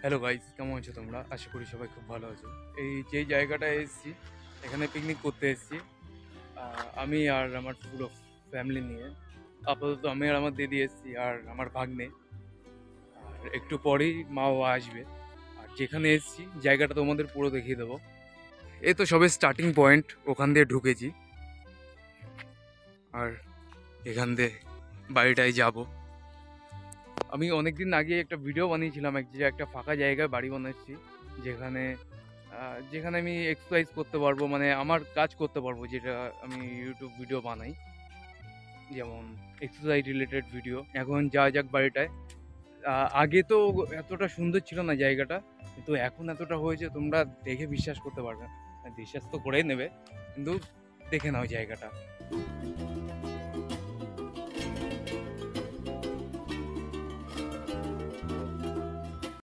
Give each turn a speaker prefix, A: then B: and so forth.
A: Hello guys, কেমন আছো তোমরা? আশা করি সবাই খুব ভালো আছো। এই যে জায়গাটায় এসেছি, এখানে পিকনিক করতে এসেছি। আমি আর আমার পুরো ফ্যামিলি নিয়ে। আপাতত আমি আর আমার দিদি এসেছি আর আমার ভাগ্নে। আর একটু পরেই মা বাবা আসবে। আর যেখানে এসেছি জায়গাটা তোমাদের পুরো দেখিয়ে দেবো। এই তো সবে স্টার্টিং পয়েন্ট, ওখান দিয়ে ঢুকেছি। আর এখান দিয়ে বাড়িটায় যাব। আমি অনেকদিন আগে একটা ভিডিও বানিয়েছিলাম যে একটা ফাঁকা জায়গায় বাড়ি বানাচ্ছি, যেখানে যেখানে আমি এক্সারসাইজ করতে পারবো, মানে আমার কাজ করতে পারবো, যেটা আমি ইউটিউব ভিডিও বানাই, যেমন এক্সারসাইজ রিলেটেড ভিডিও। এখন যা যাক বাড়িটায়। আগে তো এতটা সুন্দর ছিল না জায়গাটা, কিন্তু এখন এতটা হয়েছে তোমরা দেখে বিশ্বাস করতে পারবে না। বিশ্বাস তো করেই নেবে, কিন্তু দেখে নাও জায়গাটা।